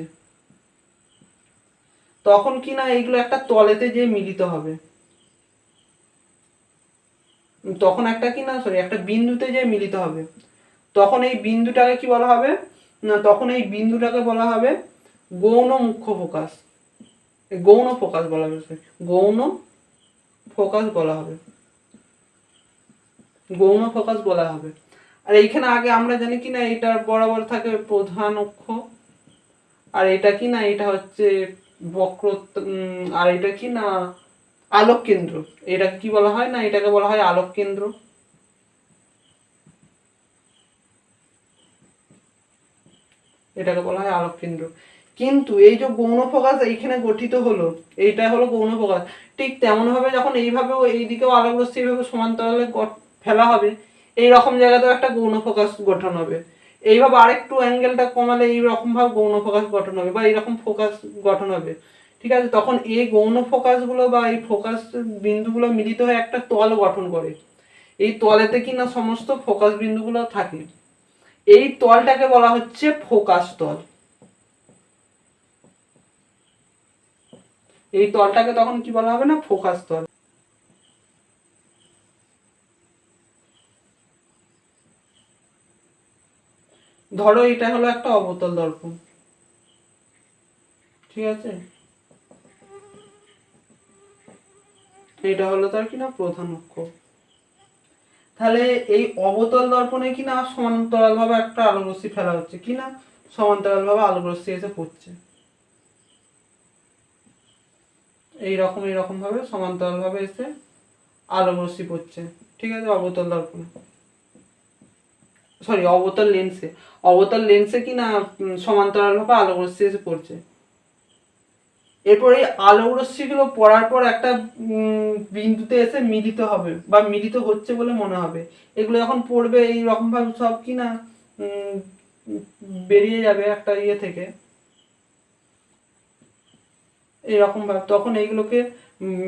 তখন কি না এইগুলো একটা তলেতে যে মিলিত হবে, তখন একটা কি না সরি একটা বিন্দুতে যে মিলিত হবে, তখন এই বিন্দুটাকে কি বলা হবে না তখন এই বিন্দুটাকে বলা হবে গৌণ মুখ্য ফোকাস, গৌণ ফোকাস বলা হবে, গৌণ ফোকাস বলা হবে, গৌণ ফোকাস বলা হবে। আর এইখানে আগে আমরা জানি কি না এটা বরাবর থাকে প্রধান অক্ষ, আর এটা কি না এটা হচ্ছে বক্র, আর এটা কি না আলোক কেন্দ্র, এটাকে কি বলা হয় না এটাকে বলা হয় আলোক কেন্দ্র, এটাকে বলা হয় আলোক কেন্দ্র। কিন্তু এই যে গৌণ ফোকাস এইখানে গঠিত হলো, এইটা হলো গৌণ ফোকাস। ঠিক তেমন ভাবে যখন এইভাবেও এইদিকেও আলোক রশ্মি এইভাবে সমান্তরালে ফেলা হবে, এই রকম জায়গাতেও একটা গৌণ ফোকাস গঠন হবে। এইভাবে আরেকটু অ্যাঙ্গেলটা কমালে এইরকম ভাবে গৌণ ফোকাস গঠন হবে বা এইরকম ফোকাস গঠন হবে, ঠিক আছে। তখন এই গৌণ ফোকাসগুলো বা এই ফোকাস বিন্দুগুলো মিলিত হয়ে একটা তল গঠন করে, এই তলেতে কিনা সমস্ত ফোকাস বিন্দুগুলো থাকে, এই তলটাকে বলা হচ্ছে ফোকাস তল। এই তলটাকে তখন কি বলা হবে না ফোকাস তল। ধরো এটা হলো একটা অবতল দর্পণ, ঠিক আছে, এটা হলো তার কি না প্রধান অক্ষ। তাহলে এই অবতল দর্পণে কি না সমান্তরাল ভাবে একটা আলোকরশ্মি ফেলা হচ্ছে, কি না সমান্তরাল ভাবে আলোকরশ্মি এসে পড়ছে এইরকম ভাবে সমান্তরাল ভাবে এসে আলোকরশ্মি পড়ছে, ঠিক আছে, অবতল দর্পণে, সরি অবতল লেন্সে কি না সমান্তরাল ভাবে আলোকরশ্মি এসে পড়ছে। এরপর এই আলোকরশ্মি গুলো পড়ার পর একটা বিন্দুতে এসে মিলিত হবে বা মিলিত হচ্ছে বলে মনে হবে। এগুলো যখন পড়বে এইরকম ভাবে সব কি না বেরিয়ে যাবে একটা ইয়ে থেকে এইরকম ভাবে, তখন এইগুলোকে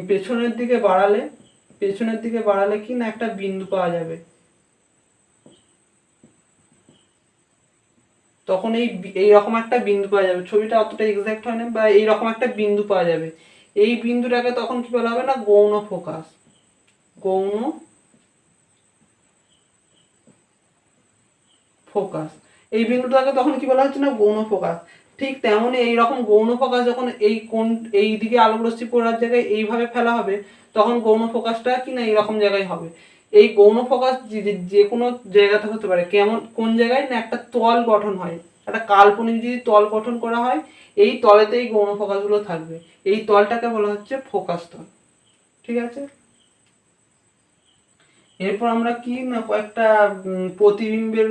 পেছনের দিকে বাড়ালে কি না একটা বিন্দু পাওয়া যাবে। তখন এইরকম একটা বিন্দু পাওয়া যাবে, ছবিটা অতটা এক্সাক্ট হয় না, বা এইরকম একটা বিন্দু পাওয়া যাবে। এই বিন্দুটাকে তখন কি বলা হবে না গৌণ ফোকাস। গৌণ ফোকাস, এই বিন্দুটাকে তখন কি বলা হচ্ছে না গৌণ ফোকাস। ঠিক তেমনই এইরকম গৌণ ফোকাস যখন এই দিকে আলোকরশ্মি পড়ার জায়গায় এইভাবে ফেলা হবে, তখন গৌণ ফোকাসটা কি না এইরকম জায়গায় হবে। এই গৌণ ফোকাস যে কোনো জায়গাতে হতে পারে, কোন জায়গায় না একটা তল গঠন হয়, একটা কাল্পনিক যদি তল গঠন করা হয়, এই তলেতে এই গৌণ ফোকাস গুলো থাকবে, এই তলটাকে বলা হচ্ছে ফোকাস তল, ঠিক আছে। এরপর আমরা কি না কয়েকটা প্রতিবিম্বের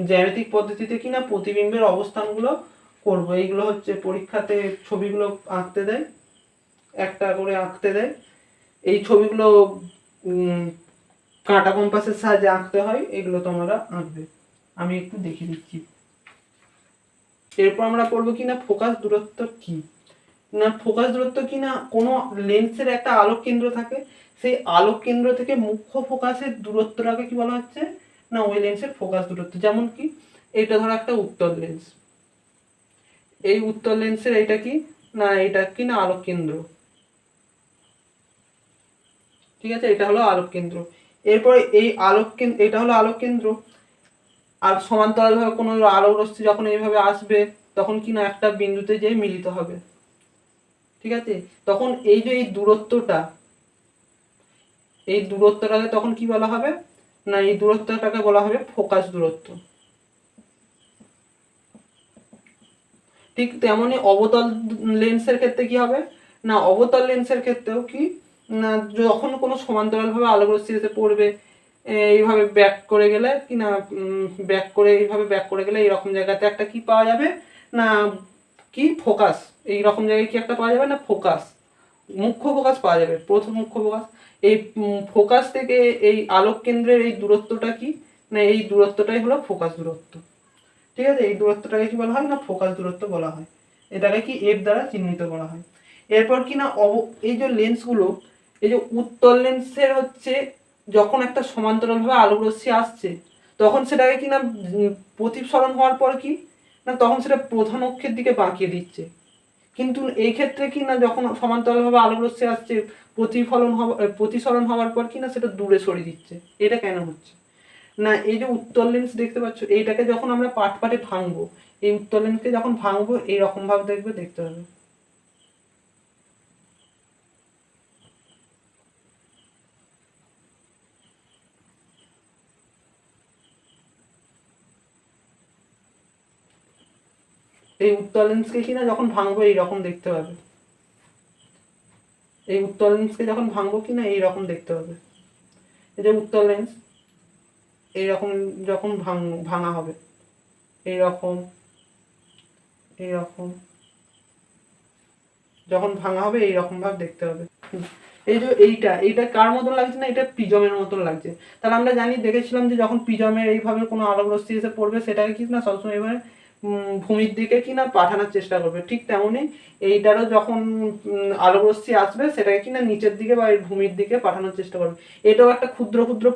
জ্যামিতিক পদ্ধতিতে কি না প্রতিবিম্বের অবস্থানগুলো করব। এইগুলো হচ্ছে পরীক্ষাতে ছবিগুলো আঁকতে দেয়, একটা করে আঁকতে দেয়। এই ছবিগুলো কাঁটা কম্পাসের সাহায্যে আঁকতে হয়, এগুলো তোমরা আঁকবে, আমি একটু দেখিয়ে দিচ্ছি। এরপর আমরা পড়বো কিনা ফোকাস দূরত্ব কি না। ফোকাস দূরত্ব কি না কোনো লেন্সের একটা আলোক কেন্দ্র থাকে, সেই আলোক কেন্দ্র থেকে মুখ্য ফোকাসের দূরত্বটাকে কি বলা হচ্ছে না ওই লেন্সের ফোকাস দূরত্ব। যেমন কি এটা ধরো একটা উত্তল লেন্স, এই উত্তল লেন্সের এইটা কি না এটা কি না আলোক কেন্দ্র, ঠিক আছে, এটা হলো আলোক কেন্দ্র। এরপরে এই এটা হলো আলোক কেন্দ্র, আর সমান্তরাল ভাবে কোনো আলোক রশ্মি যখন এইভাবে আসবে তখন কি না একটা বিন্দুতে যেয়ে মিলিত হবে, ঠিক আছে। তখন এই যে এই দূরত্বটাকে তখন কি বলা হবে না এই দূরত্বটাকে বলা হবে ফোকাস দূরত্ব। ঠিক তেমনি অবতল লেন্সের ক্ষেত্রে কি হবে না অবতল লেন্সের ক্ষেত্রেও কি না যখন কোনো সমান্তরাল ভাবে আলোক রশ্মি এসে পড়বে, এইভাবে ব্যাক করে গেলে কি না ব্যাক করে গেলে এইরকম জায়গাতে একটা কি পাওয়া যাবে না কি ফোকাস, এইরকম জায়গায় কি একটা পাওয়া যাবে না ফোকাস, মুখ্য ফোকাস পাওয়া যাবে, প্রথম মুখ্য ফোকাস। এই ফোকাস থেকে এই আলোক কেন্দ্রের এই দূরত্বটা কি না এই দূরত্বটাই হলো ফোকাস দূরত্ব, ঠিক আছে। এই দূরত্বটাকে কি বলা হয় না ফোকাস দূরত্ব বলা হয়, এটাকে কি এফ দ্বারা চিহ্নিত করা হয়। এরপর কি না এই যে লেন্সগুলো, এই যে উত্তল লেন্সের হচ্ছে যখন একটা সমান্তরালভাবে আলোক রশ্মি আসছে তখন সেটাকে কি না প্রতিসরণ হওয়ার পর কি না তখন সেটা প্রধান অক্ষের দিকে বাঁকিয়ে দিচ্ছে। কিন্তু এই ক্ষেত্রে কি না যখন সমান্তরালভাবে আলোক রশ্মি আসছে প্রতিসরণ হওয়ার পর কি না সেটা দূরে সরিয়ে দিচ্ছে। এটা কেন হচ্ছে না এই যে উত্তল লেন্স দেখতে পাচ্ছ, এইটাকে যখন আমরা পার্ট পার্টে ভাঙবো, এই উত্তল লেন্সকে যখন ভাঙবো এইরকম ভাবে দেখতে হবে। এই উত্তল লেন্সকে কিনা যখন ভাঙবো এইরকম দেখতে হবে, এই উত্তল লেন্সকে যখন ভাঙবো কিনা এইরকম দেখতে হবে। এই যে উত্তল লেন্স এইরকম যখন ভাঙা হবে এইরকম এইরকম যখন ভাঙা হবে এইরকম ভাবে দেখতে হবে। এই যে এইটা কার মতন লাগছে না এটা প্রিজমের মতন লাগছে। তাহলে আমরা দেখেছিলাম যে যখন প্রিজমের এইভাবে কোনো আলোক রশ্মি এসে পড়বে সেটাকে কি না সবসময় এভাবে ভূমির দিকে কি না পাঠানোর চেষ্টা করবে। ঠিক তেমনই এইটারও যখন আলোক রশ্মি আসবে সেটাকে কি না নিচের দিকে বা ভূমির দিকে পাঠানোর চেষ্টা করবে। এটাও একটা ক্ষুদ্র ক্ষুদ্র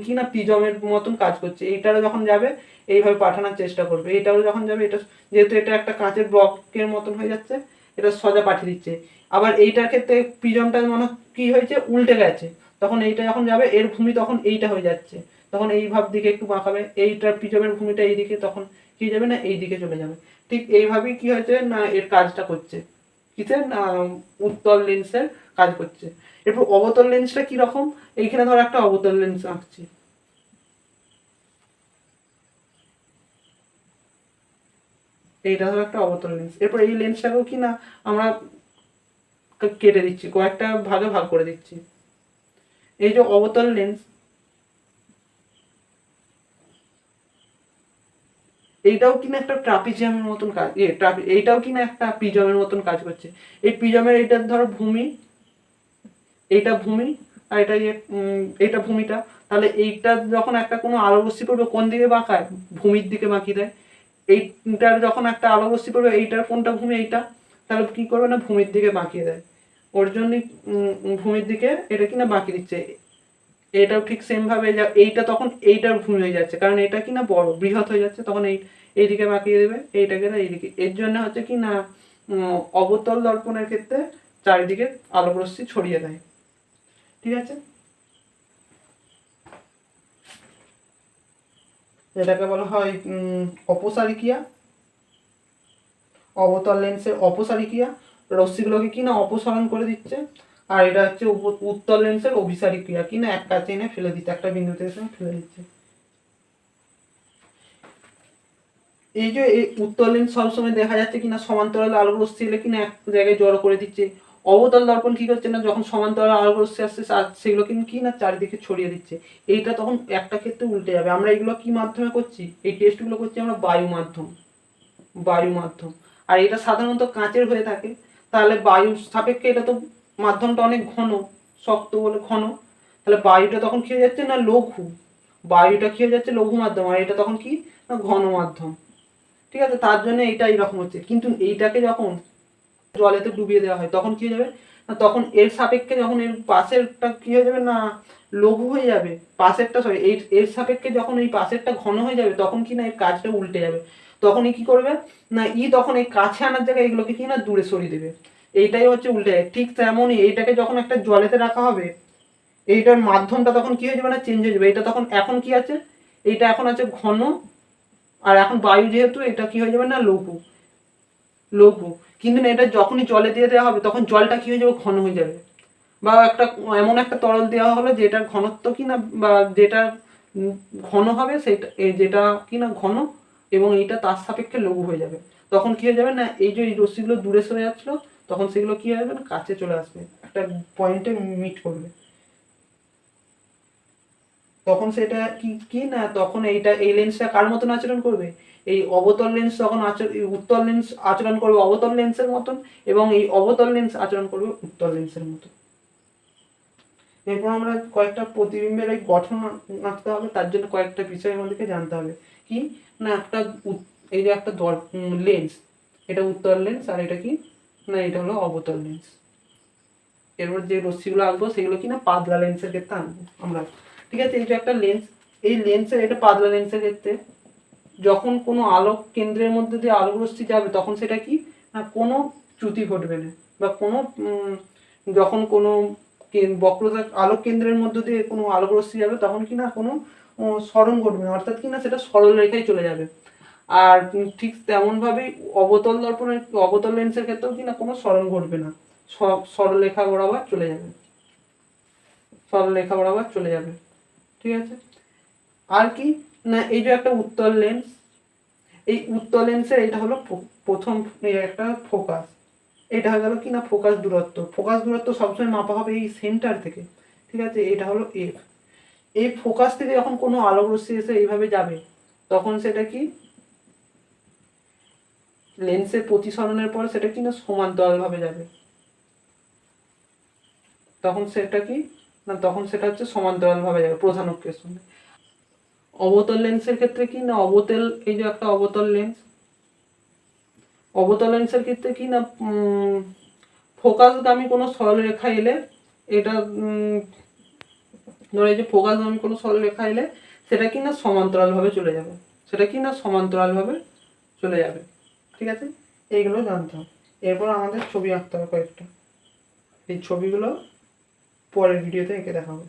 কি না প্রিজমের মতন কাজ করছে। এইটারও যখন যাবে এইভাবে পাঠানোর চেষ্টা করবে, এইটারও যখন যাবে এটা যেহেতু এটা একটা কাঁচের ব্লকের মতন হয়ে যাচ্ছে এটা সোজা পাঠিয়ে দিচ্ছে। আবার এইটার ক্ষেত্রে প্রিজমটা মনে কি হয়েছে উল্টে গেছে, তখন এইটা যখন যাবে এর ভূমি তখন এইটা হয়ে যাচ্ছে, তখন এই ভাব দিকে একটু বাঁকাবে, এইটার প্রিজমের ভূমিটা এইদিকে তখন কি যাবে না এই দিকে চলে যাবে। ঠিক এইভাবেই কি হয়েছে না এর কাজটা করছে, কিসের না উত্তল লেন্সের কাজ করছে। এরপর অবতল লেন্সটা কিরকম, এইখানে ধরো একটা অবতল লেন্স আঁকছি, এইটা ধরো একটা অবতল লেন্স। এরপর এই লেন্সটাকেও কি না আমরা কেটে দিচ্ছি, কয়েকটা ভাগে ভাগ করে দিচ্ছি। এই যে অবতল লেন্স, এইটাও কিনা একটা ট্রাপিজিয়ামের মতন কাজ, এইটাও কিনা একটা প্রিজমের মতন কাজ করছে। এই প্রিজমের এইটা ধরো ভূমি, এইটা ভূমি, আর এটা এইটা ভূমিটা। তাহলে এইটা যখন একটা কোনো আলো রশ্মি পড়বে কোন দিকে বাঁকায়, ভূমির দিকে বাঁকিয়ে দেয়। এইটার যখন একটা আলো রশ্মি পড়বে এইটার কোনটা ভূমি, এইটা, তাহলে কি করবে না ভূমির দিকে বাঁকিয়ে দেয়। ওর জন্যই ভূমির দিকে এটা কিনা বাঁকিয়ে দিচ্ছে। এটাও ঠিক সেম ভাবে এইটা তখন এইটার ভূমি হয়ে যাচ্ছে, কারণ এটা কিনা বড় বৃহৎ হয়ে যাচ্ছে, তখন এইদিকে বাঁকিয়ে দেবে, এইটাকে না এইদিকে। এর জন্য হচ্ছে কি না অবতল দর্পণের ক্ষেত্রে চারিদিকে আলোক রশ্মি ছড়িয়ে দেয়। ঠিক আছে, এটাকে বলা হয় অপসারিকিয়া। অবতল লেন্সের অপসারিকিয়া, রশ্মিগুলোকে কিনা অপসারণ করে দিচ্ছে। আর এটা হচ্ছে উত্তল লেন্সের অভিসারিকিয়া, কিনা এক কাছে এনে ফেলে দিচ্ছে, একটা বিন্দুতে এসে ফেলে দিচ্ছে। এই যে এই উত্তল লেন্স সবসময় দেখা যাচ্ছে কিনা সমান্তরাল আলোক রশ্মি এলে কিনা এক জায়গায় জড়ো করে দিচ্ছে। অবতল দর্পণ কি করছে না, যখন সমান্তরাল আলোক রশ্মি আসছে সেগুলো কিন্তু কি না চারিদিকে ছড়িয়ে দিচ্ছে। এইটা তখন একটা ক্ষেত্রে উল্টে যাবে। আমরা এগুলো কি মাধ্যমে করছি, এই টেস্টগুলো করছি আমরা বায়ু মাধ্যম, বায়ু মাধ্যম। আর এটা সাধারণত কাঁচের হয়ে থাকে, তাহলে বায়ুর সাপেক্ষে এটা তো মাধ্যমটা অনেক ঘন, শক্ত বলে ঘন, তাহলে বায়ুটা তখন কি হয়ে যাচ্ছে না লঘু, বায়ুটা কি হয়ে যাচ্ছে লঘু মাধ্যম, আর এটা তখন কি না ঘন মাধ্যম। ঠিক আছে, তার জন্য এইটা এইরকম হচ্ছে। কিন্তু এইটাকে যখন জলেতে ডুবিয়ে দেওয়া হয় তখন কি হয়ে যাবে না, তখন এর সাপেক্ষে যখন এর পাশেরটা কি হয়ে যাবে না লঘু হয়ে যাবে, পাশেরটা সরি এর সাপেক্ষে যখন এই পাশেরটা ঘন হয়ে যাবে তখন কি না এর কাজটা উল্টে যাবে। তখন কি করবে না তখন এই কাছে আনার জায়গায় এগুলোকে কি না দূরে সরিয়ে দেবে। এইটাই হচ্ছে উল্টে যায়। ঠিক তেমনই এইটাকে যখন একটা জলেতে রাখা হবে, এইটার মাধ্যমটা তখন কি হয়ে যাবে না চেঞ্জ হয়ে যাবে। এটা তখন এখন কি আছে, এইটা এখন আছে ঘন, আর এখন বায়ু যেহেতু এটা কি হয়ে যাবে না লঘু, লঘু। কিন্তু এটা যখনই জলে দিয়ে দেওয়া হবে তখন জলটা কি হয়ে যাবে ঘন হয়ে যাবে। বা একটা এমন একটা তরল দেওয়া হলো যেটার ঘনত্ব কিনা বা যেটা ঘন হবে সেটা যেটা কিনা ঘন, এবং এইটা তার সাপেক্ষে লঘু হয়ে যাবে। তখন কি হয়ে যাবে না এই যে এই রশ্মিগুলো দূরে সরে যাচ্ছিল তখন সেগুলো কি হয়ে যাবে না কাছে চলে আসবে, একটা পয়েন্টে মিট করবে। তখন সেটা কি কি না তখন এইটা এই লেন্সটা কার মতন আচরণ করবে, এই অবতল লেন্স তখন উত্তল লেন্স আচরণ করবে অবতল লেন্সের মতন, এবং এই অবতল লেন্স আচরণ করবে উত্তল লেন্সের মতন। এরপর আমরা কয়েকটা প্রতিবিম্বের এই গঠন আঁকতে হবে, তার জন্য কয়েকটা বিষয় আমাদেরকে জানতে হবে। কি না একটা এই যে একটা লেন্স, এটা উত্তল লেন্স, আর এটা কি না এটা হলো অবতল লেন্স। এরপর যে রশ্মিগুলো আঁকবো সেগুলো কি না পাতলা লেন্সের ক্ষেত্রে আঁকবো আমরা। ঠিক আছে, এই যে একটা লেন্স, এই লেন্সের এটা পাতলা লেন্সের ক্ষেত্রে যখন কোনো আলোক কেন্দ্রের মধ্যে দিয়ে আলোক রশ্মি যাবে তখন সেটা কি না কোনো চ্যুতি ঘটবে না, বা কোনো যখন কোনো বক্রতা আলোক কেন্দ্রের মধ্য দিয়ে কোনো আলোক রশ্মি যাবে তখন কি না কোনো সরণ ঘটবে না, অর্থাৎ কি না সেটা সরল রেখায় চলে যাবে। আর ঠিক তেমনভাবেই অবতল দর্পণের অবতল লেন্সের ক্ষেত্রেও কি না কোনো সরণ ঘটবে না, সরলরেখা বরাবর চলে যাবে, সরলরেখা বরাবর চলে যাবে। ঠিক আছে, আর কি না এই যে একটা উত্তল লেন্স, এই উত্তল লেন্সের এটা হলো প্রথম একটা ফোকাস, এটা হয়ে গেল কি না ফোকাস দূরত্ব। ফোকাস দূরত্ব সবসময় মাপা হবে এই সেন্টার থেকে। ঠিক আছে, এটা হলো এফ। এই ফোকাস থেকে যখন কোনো আলোক রশ্মি এসে এইভাবে যাবে তখন সেটা কি লেন্সের প্রতিসরণের পর সেটা কি না সমান্তরালভাবে যাবে, তখন সেটা কি না তখন সেটা হচ্ছে সমান্তরালভাবে যাবে প্রধান অক্ষের সঙ্গে। অবতল লেন্সের ক্ষেত্রে কি না অবতল এই যে একটা অবতল লেন্স, অবতল লেন্সের ক্ষেত্রে কি না ফোকাসগামী কোনো সরলরেখা এলে এটা ধরো এই যে ফোকাসগামী কোনো সরলরেখা এলে সেটা কি না সমান্তরালভাবে চলে যাবে, সেটা কি না সমান্তরালভাবে চলে যাবে। ঠিক আছে, এইগুলো জানতে হবে। এরপর আমাদের ছবি আঁকতে হবে কয়েকটা, এই ছবিগুলো পরের ভিডিওতে এঁকে দেখাবো।